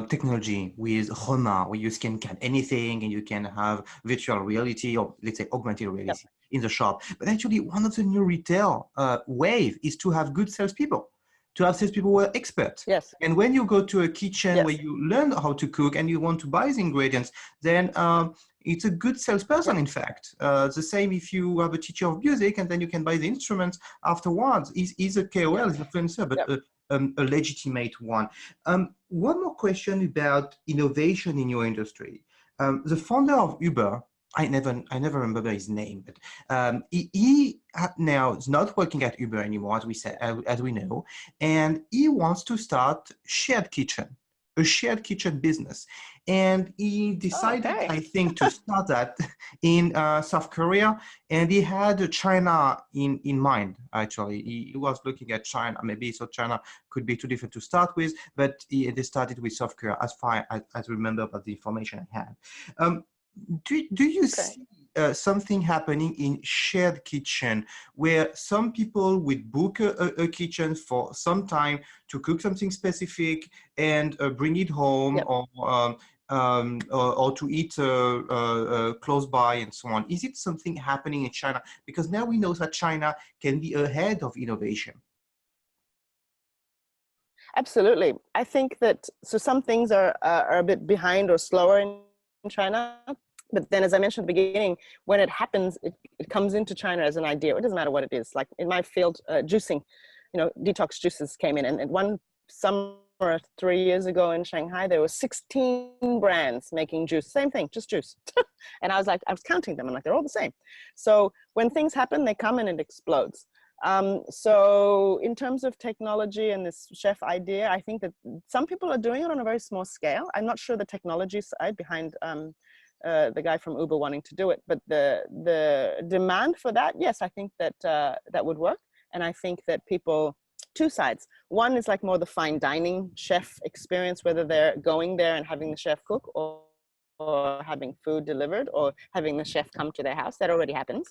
technology, with Roma, where you can anything and you can have virtual reality or let's say augmented reality in the shop. But actually, one of the new retail wave is to have good salespeople, to have salespeople who are experts. Yes. And when you go to a kitchen where you learn how to cook and you want to buy the ingredients, then it's a good salesperson, in fact. The same if you have a teacher of music and then you can buy the instruments afterwards. He's a KOL, he's an influencer, but a legitimate one. One more question about innovation in your industry. The founder of Uber, I never remember his name, but he now is not working at Uber anymore, as we know, and he wants to start a shared kitchen business. and he decided, okay. I think, to start that in South Korea, and he had China in mind. Actually, he was looking at China. Maybe so China could be too different to start with, but they started with South Korea, as far as I remember about the information I have. Do you see something happening in shared kitchen where some people would book a kitchen for some time to cook something specific and bring it home, Yep. or to eat close by and so on? Is it something happening in China? Because now we know that China can be ahead of innovation. Absolutely. I think that, so some things are a bit behind or slower in China. But then, as I mentioned at the beginning, when it happens, it comes into China as an idea. It doesn't matter what it is. Like in my field, juicing, detox juices came in. And one summer 3 years ago in Shanghai, there were 16 brands making juice. Same thing, just juice. And I was counting them. I'm like, they're all the same. So when things happen, they come and it explodes. So in terms of technology and this chef idea, I think that some people are doing it on a very small scale. I'm not sure the technology side behind the guy from Uber wanting to do it, but the demand for that, yes, I think that that would work. And I think that people, two sides. One is like more the fine dining chef experience, whether they're going there and having the chef cook, or having food delivered, or having the chef come to their house. That already happens.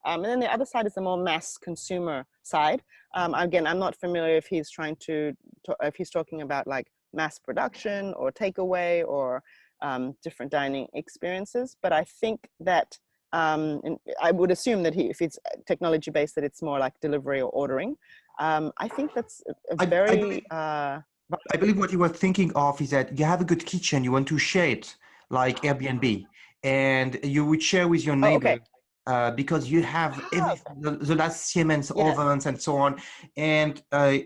And then the other side is the more mass consumer side. Again, I'm not familiar if he's if he's talking about like mass production or takeaway or different dining experiences. But I think that, and I would assume that if it's technology based, that it's more like delivery or ordering. I think that's a very... I believe what you were thinking of is that you have a good kitchen, you want to share it like Airbnb, and you would share with your neighbor. Because you have the last Siemens ovens and so on. And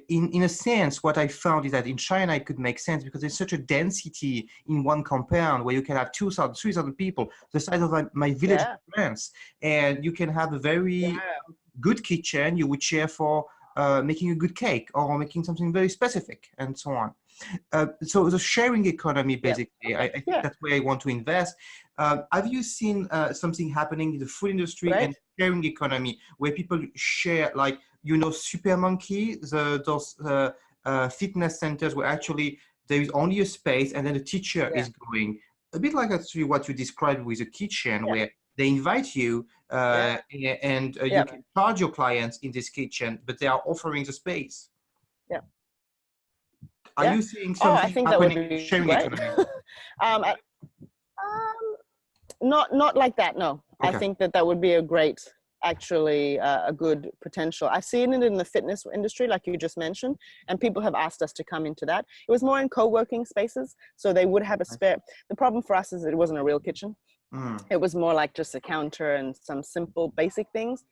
in a sense, what I found is that in China, it could make sense because there's such a density in one compound where you can have 2,000, 3,000 people, the size of my village in France. And you can have a very good kitchen you would share for making a good cake or making something very specific and so on. So the sharing economy, basically, I think that's where I want to invest. Have you seen something happening in the food industry and sharing economy where people share, like, Super Monkey, those fitness centers where actually there is only a space and then the teacher is going, a bit like actually what you described with a kitchen where they invite you and you can charge your clients in this kitchen, but they are offering the space. Are you seeing something I think happening that would be in sharing great. economy? Not like that, no. Okay. I think that would be a great, actually, a good potential. I've seen it in the fitness industry, like you just mentioned, and people have asked us to come into that. It was more in co-working spaces, so they would have a spare. The problem for us is that it wasn't a real kitchen. It was more like just a counter and some simple basic things.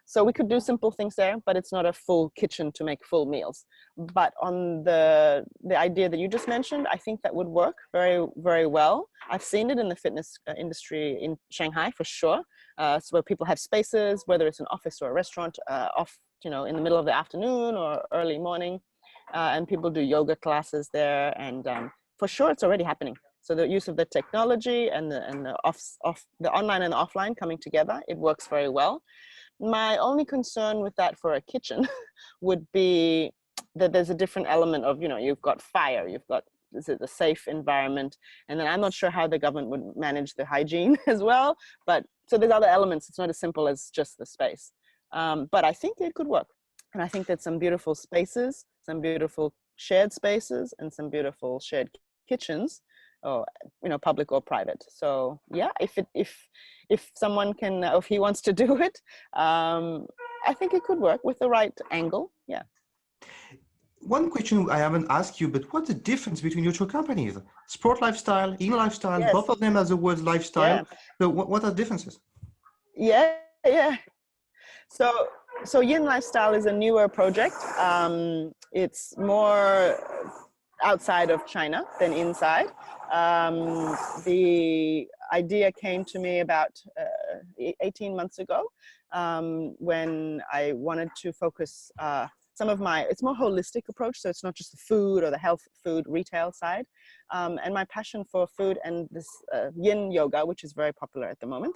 So we could do simple things there, but it's not a full kitchen to make full meals. But on the idea that you just mentioned, I think that would work very, very well. I've seen it in the fitness industry in Shanghai for sure. So where people have spaces, whether it's an office or a restaurant, in the middle of the afternoon or early morning, and people do yoga classes there, and for sure it's already happening. So the use of the technology and the online and the offline coming together, it works very well. My only concern with that for a kitchen would be that there's a different element of, you've got fire, you've got the safe environment, and then I'm not sure how the government would manage the hygiene as well. But so there's other elements. It's not as simple as just the space. But I think it could work. And I think that some beautiful spaces, some beautiful shared spaces, and some beautiful shared kitchens, or public or private. So yeah, if someone can, if he wants to do it, I think it could work with the right angle. Yeah. One question I haven't asked you, but what's the difference between your two companies? Sprout Lifestyle, Yin Lifestyle, both of them have the word lifestyle. So what are the differences? Yeah. So Yin Lifestyle is a newer project. It's more outside of China than inside. The idea came to me about 18 months ago when I wanted to focus some of my, it's more holistic approach. So it's not just the food or the health food retail side. And my passion for food and this Yin yoga, which is very popular at the moment.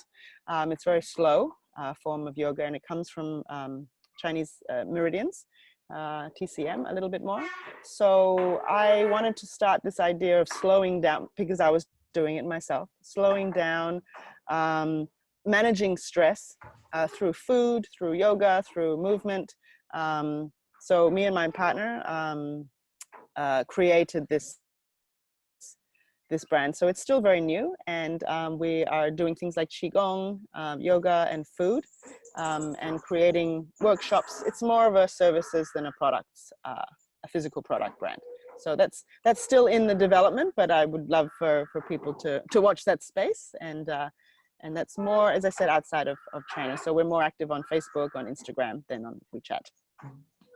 It's very slow form of yoga, and it comes from Chinese meridians, TCM a little bit more. So I wanted to start this idea of slowing down, because I was doing it myself, slowing down, managing stress through food, through yoga, through movement. So me and my partner created this brand. So it's still very new, and we are doing things like qigong, yoga, and food, and creating workshops. It's more of a services than a products, a physical product brand. So that's still in the development, but I would love for people to watch that space, and that's more, as I said, outside of China. So we're more active on Facebook, on Instagram than on WeChat.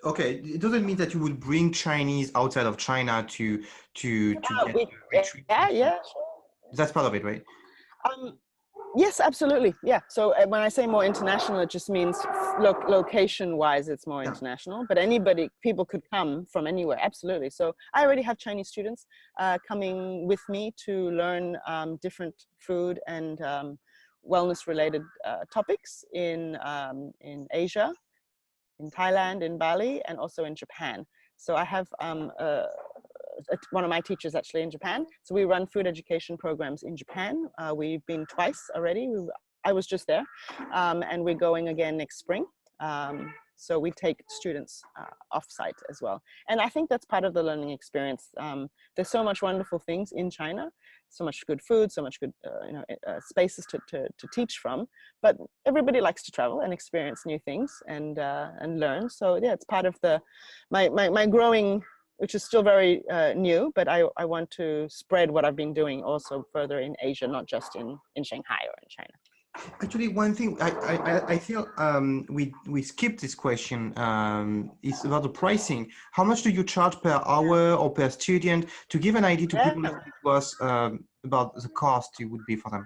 Okay, it doesn't mean that you will bring Chinese outside of China to get a retreat. Yeah, sure. That's part of it, right? Yes, absolutely. Yeah. So when I say more international, it just means location-wise, it's more international. But people could come from anywhere. Absolutely. So I already have Chinese students coming with me to learn different food and wellness-related topics in Asia, in Thailand, in Bali, and also in Japan. So I have one of my teachers actually in Japan. So we run food education programs in Japan. We've been twice already. I was just there, and we're going again next spring. So we take students off-site as well. And I think that's part of the learning experience. There's so much wonderful things in China, so much good food, so much good spaces to teach from. But everybody likes to travel and experience new things and learn. So yeah, it's part of my growing, which is still very new, but I want to spread what I've been doing also further in Asia, not just in Shanghai or in China. Actually, one thing I feel we skipped this question is about the pricing. How much do you charge per hour or per student, to give an idea to people that it was about the cost it would be for them?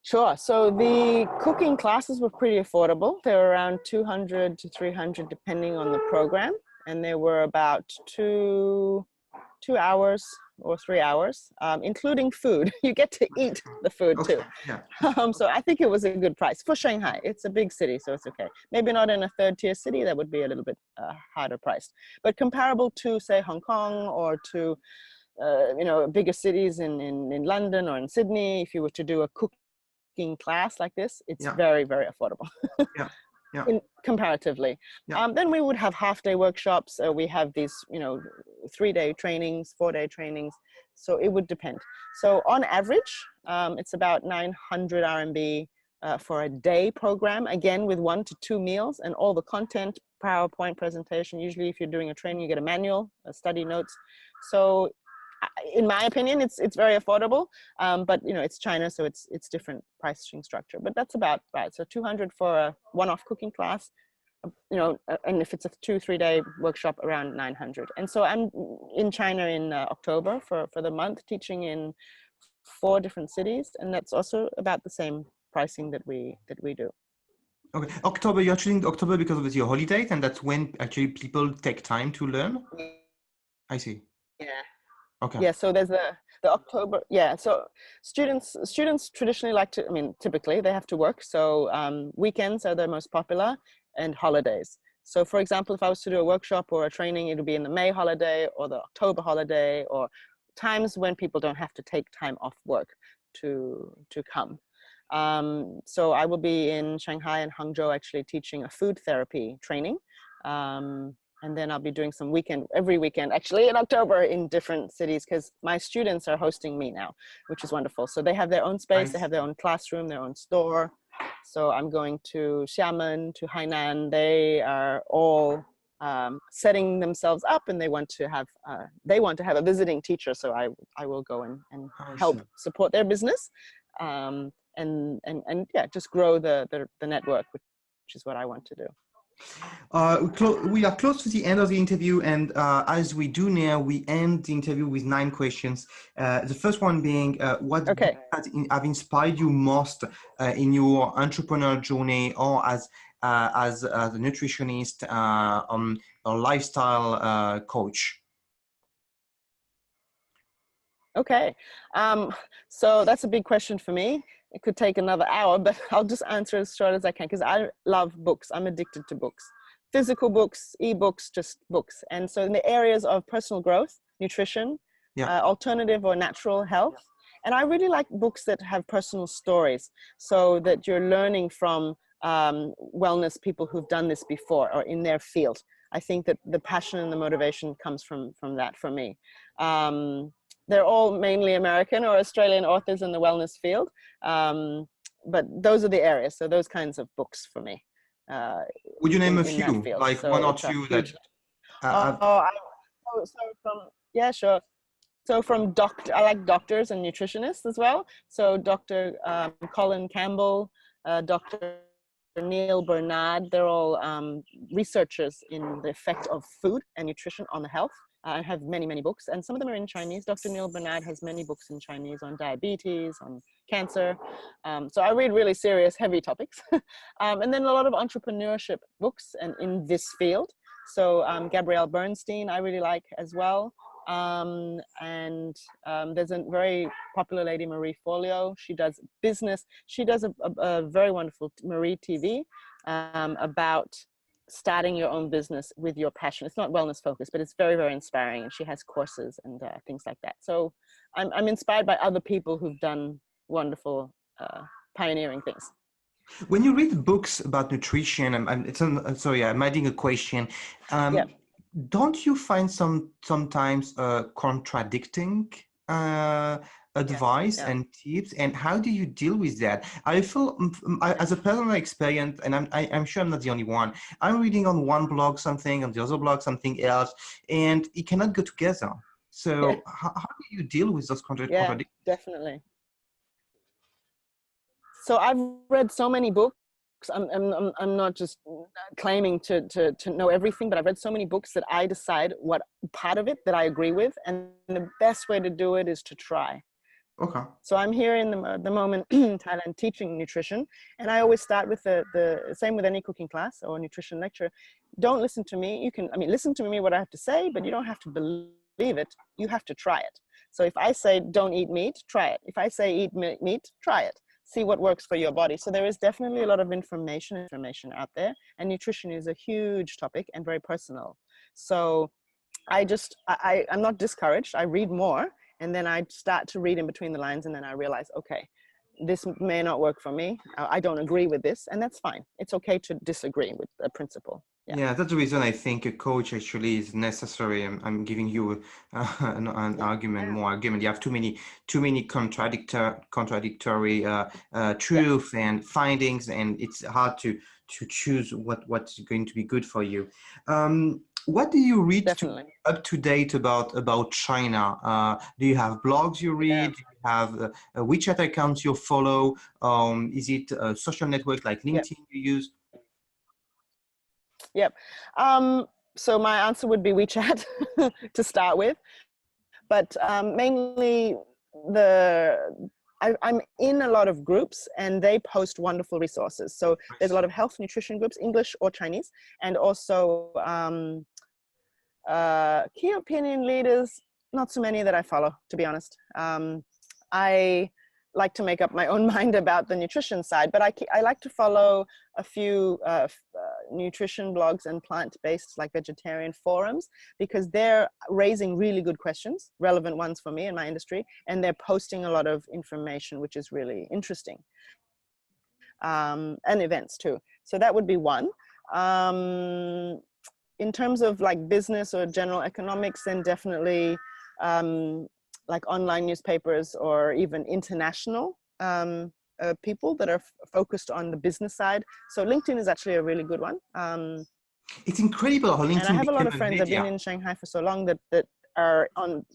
Sure. So the cooking classes were pretty affordable. They were around 200 to 300 depending on the program, and they were about 2 hours or 3 hours, including food. You get to eat the food too. Yeah. So I think it was a good price for Shanghai. It's a big city, so it's okay. Maybe not in a third-tier city, that would be a little bit harder priced, but comparable to, say, Hong Kong or to bigger cities in London or in Sydney. If you were to do a cooking class like this, it's very, very affordable. Comparatively. Then we would have half-day workshops. We have these 3-day trainings, 4-day trainings, so it would depend. So on average, it's about 900 RMB for a day program, again with 1 to 2 meals and all the content, PowerPoint presentation. Usually if you're doing a training, you get a manual, study notes. So in my opinion, it's very affordable, but it's China, so it's different pricing structure. But that's about right. So 200 for a one-off cooking class, and if it's a 2-3 day workshop, around 900. And so I'm in China in October for the month, teaching in 4 different cities, and that's also about the same pricing that we do. Okay, October. You're choosing October because of your holidays, and that's when actually people take time to learn. I see. Yeah. Okay. Yeah, so there's the October. Yeah, so students traditionally like to, typically they have to work. So weekends are the most popular, and holidays. So for example, if I was to do a workshop or a training, it would be in the May holiday or the October holiday, or times when people don't have to take time off work to come. So I will be in Shanghai and Hangzhou actually teaching a food therapy training. And then I'll be doing some every weekend actually in October in different cities, because my students are hosting me now, which is wonderful. So they have their own space, They have their own classroom, their own store. So I'm going to Xiamen, to Hainan. They are all setting themselves up, and they want to have a visiting teacher. So I will go and help support their business, and yeah, just grow the network, which is what I want to do. We are close to the end of the interview, and as we do now, we end the interview with 9 questions. The first one being, what Okay. have inspired you most in your entrepreneurial journey, or as a nutritionist, a lifestyle coach? Okay. So that's a big question for me. It could take another hour, but I'll just answer as short as I can because I love books. I'm addicted to books, physical books, ebooks, just books. And so in the areas of personal growth, nutrition, alternative or natural health. And I really like books that have personal stories so that you're learning from wellness people who've done this before or in their field. I think that the passion and the motivation comes from that for me. They're all mainly American or Australian authors in the wellness field. But those are the areas. So those kinds of books for me. Would you name a few, like so one or two that? Sure. So from I like doctors and nutritionists as well. So Dr. Colin Campbell, Dr. Neil Bernard, they're all researchers in the effect of food and nutrition on the health. I have many, many books, and some of them are in Chinese. Dr. Neil Bernard has many books in Chinese on diabetes, on cancer. So I read really serious, heavy topics. And then a lot of entrepreneurship books and in this field. So Gabrielle Bernstein, I really like as well. And there's a very popular lady, Marie Forleo. She does business. She does a very wonderful Marie TV about starting your own business with your passion. It's not wellness focused, but it's very, very inspiring. And she has courses and things like that. So I'm inspired by other people who've done wonderful pioneering things. When you read books about nutrition, I'm adding a question. Don't you find sometimes contradicting advice and tips, and how do you deal with that? I feel, as a personal experience, and I'm sure I'm not the only one, I'm reading on one blog something, on the other blog something else, and it cannot go together. So how do you deal with those contradictions? Definitely. So I've read so many books. I'm not just claiming to know everything, but I've read so many books that I decide what part of it that I agree with, and the best way to do it is to try. Okay. So I'm here in the moment in Thailand teaching nutrition, and I always start with the same with any cooking class or nutrition lecture. Don't listen to me. Listen to me what I have to say, but you don't have to believe it. You have to try it. So if I say don't eat meat, try it. If I say eat meat, try it. See what works for your body. So there is definitely a lot of information out there, and nutrition is a huge topic and very personal. So I'm not discouraged. I read more, and then I start to read in between the lines, and then I realize, okay, this may not work for me. I don't agree with this, and that's fine. It's okay to disagree with a principle. Yeah, that's the reason I think a coach actually is necessary. I'm giving you an argument, more argument. You have too many contradictory truth and findings, and it's hard to choose what's going to be good for you. What do you read to be up to date about China? Do you have blogs you read? Do you have WeChat accounts you follow? Is it a social network like LinkedIn you use? Yep. So my answer would be WeChat to start with, but mainly I'm in a lot of groups, and they post wonderful resources. So there's a lot of health nutrition groups, English or Chinese, and also key opinion leaders, not so many that I follow, to be honest. I like to make up my own mind about the nutrition side, but I like to follow a few nutrition blogs and plant-based, like vegetarian forums, because they're raising really good questions, relevant ones for me in my industry, and they're posting a lot of information, which is really interesting, and events too. So that would be one. In terms of like business or general economics, then definitely like online newspapers or even international people that are focused on the business side. So LinkedIn is actually a really good one. It's incredible how LinkedIn. And I have a lot of friends that have been in Shanghai for so long that are on.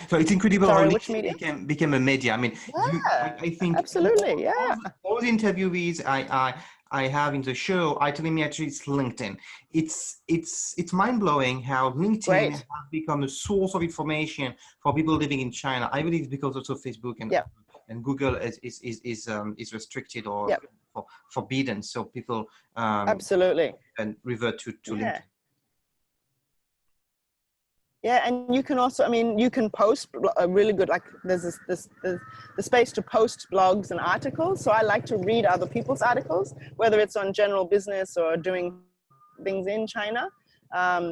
So it's incredible how LinkedIn became a media. I mean, I think absolutely, all the interviewees I have in the show are telling me actually it's LinkedIn. It's mind-blowing how LinkedIn Great. has become a source of information for people living in China. I believe it's because also Facebook Yeah. and Google is restricted or Yeah. forbidden, so people Absolutely. and revert to Yeah. LinkedIn. Yeah, and you can also, I mean, you can post a really good, like there's the space to post blogs and articles. So I like to read other people's articles, whether it's on general business or doing things in China.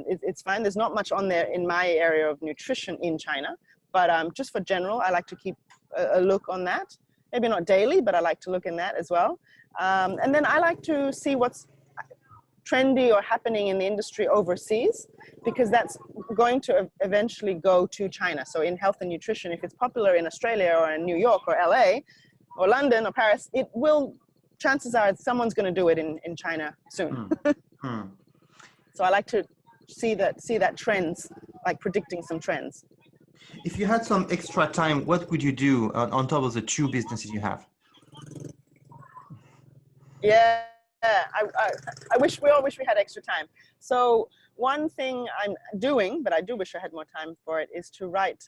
It's fine. There's not much on there in my area of nutrition in China, but just for general, I like to keep a look on that. Maybe not daily, but I like to look in that as well. And then I like to see what's trendy or happening in the industry overseas, because that's going to eventually go to China. So in health and nutrition, if it's popular in Australia or in New York or LA or London or Paris, it will, chances are someone's going to do it in China soon. So I like to see that trends, like predicting some trends. If you had some extra time, what would you do on top of the two businesses you have? Yeah, we all wish we had extra time. So one thing I'm doing, but I do wish I had more time for it, is to write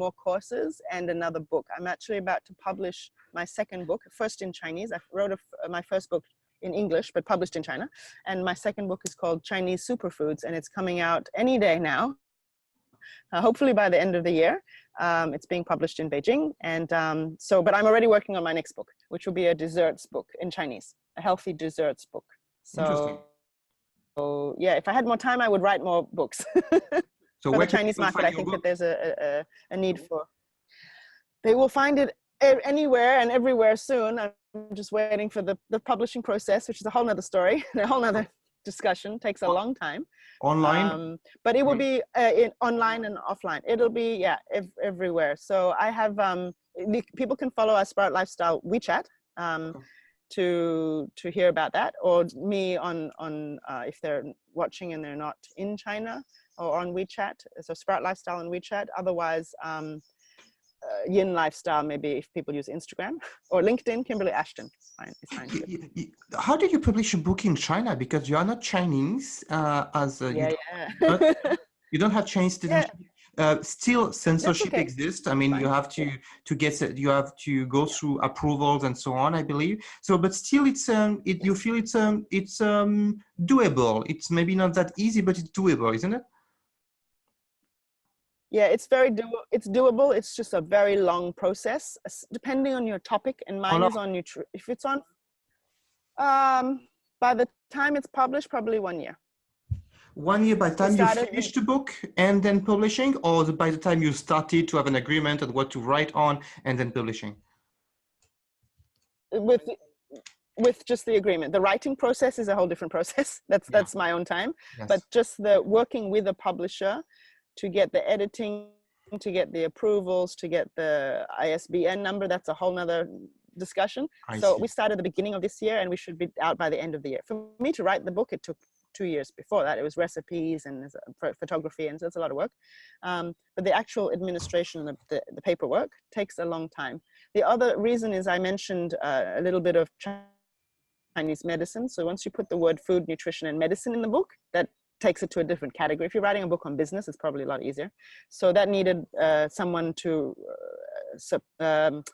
more courses and another book. I'm actually about to publish my second book, first in Chinese. I wrote my first book in English, but published in China. And my second book is called Chinese Superfoods, and it's coming out any day now. Hopefully by the end of the year. It's being published in Beijing. And but I'm already working on my next book, which will be a desserts book in Chinese, a healthy desserts book. So yeah, if I had more time, I would write more books. So for the Chinese market, I think that there's a need for, they will find it anywhere and everywhere soon. I'm just waiting for the publishing process, which is a whole nother story, a whole nother discussion, takes a long time. Online? But it will be online and offline. It'll be, everywhere. So I have, people can follow our Sprout Lifestyle WeChat to hear about that, or me on if they're watching and they're not in China, or on WeChat. So Sprout Lifestyle on WeChat. Otherwise, Yin Lifestyle, maybe if people use Instagram, or LinkedIn, Kimberly Ashton. It's fine. How did you publish a book in China? Because you are not Chinese, you don't have Chinese citizenship. Still, censorship exists. I mean, you have to go through approvals and so on, I believe. So, but still, you feel it's doable. It's maybe not that easy, but it's doable, isn't it? Yeah, it's it's doable. It's just a very long process, depending on your topic. And mine is on nutrition. If it's on, by the time it's published, probably 1 year. 1 year by the time you finish the book and then publishing, or by the time you started to have an agreement on what to write on and then publishing? With just the agreement. The writing process is a whole different process. That's my own time. Yes. But just the working with a publisher to get the editing, to get the approvals, to get the ISBN number, that's a whole nother discussion. So we started at the beginning of this year, and we should be out by the end of the year. For me to write the book, it took 2 years before that. It was recipes and photography, and so it's a lot of work. But the actual administration and the paperwork takes a long time. The other reason is I mentioned a little bit of Chinese medicine. So once you put the word food, nutrition, and medicine in the book, that takes it to a different category. If you're writing a book on business, it's probably a lot easier. So that needed someone to,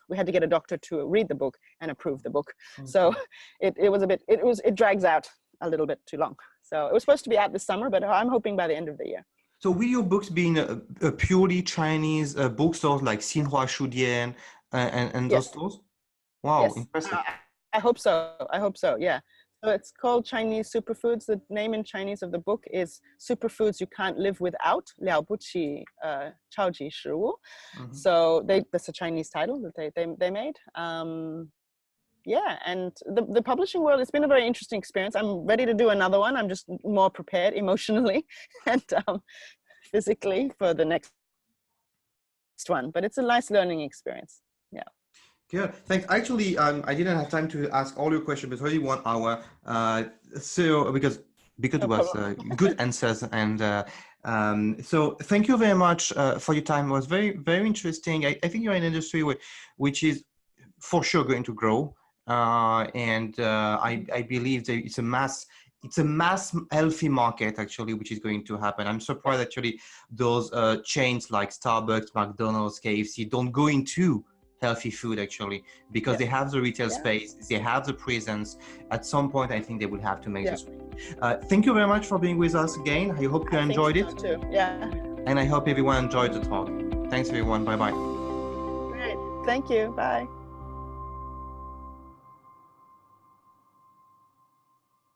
we had to get a doctor to read the book and approve the book. Okay. So it drags out a little bit too long. So it was supposed to be out this summer, but I'm hoping by the end of the year. So will your books be in a purely Chinese bookstores like Xinhua Shudian and those stores? Wow, yes. Impressive. I hope so, yeah. So it's called Chinese Superfoods. The name in Chinese of the book is Superfoods You Can't Live Without, 了不起超级食物. So that's a Chinese title that they made. Yeah, and the publishing world, it's been a very interesting experience. I'm ready to do another one. I'm just more prepared emotionally and physically for the next one. But it's a nice learning experience. Yeah. Good. Thanks. Actually, I didn't have time to ask all your questions, but only 1 hour. So because it was good answers, and so thank you very much for your time. It was very, very interesting. I think you're in an industry which is for sure going to grow. I believe that it's a mass healthy market actually, which is going to happen. I'm surprised actually those chains like Starbucks, McDonald's, KFC don't go into healthy food actually, because they have the retail space, they have the presence. At some point, I think they will have to make this. Thank you very much for being with us again. I hope you enjoyed it. Too. Yeah. And I hope everyone enjoyed the talk. Thanks everyone. Bye-bye. Great. Thank you. Bye.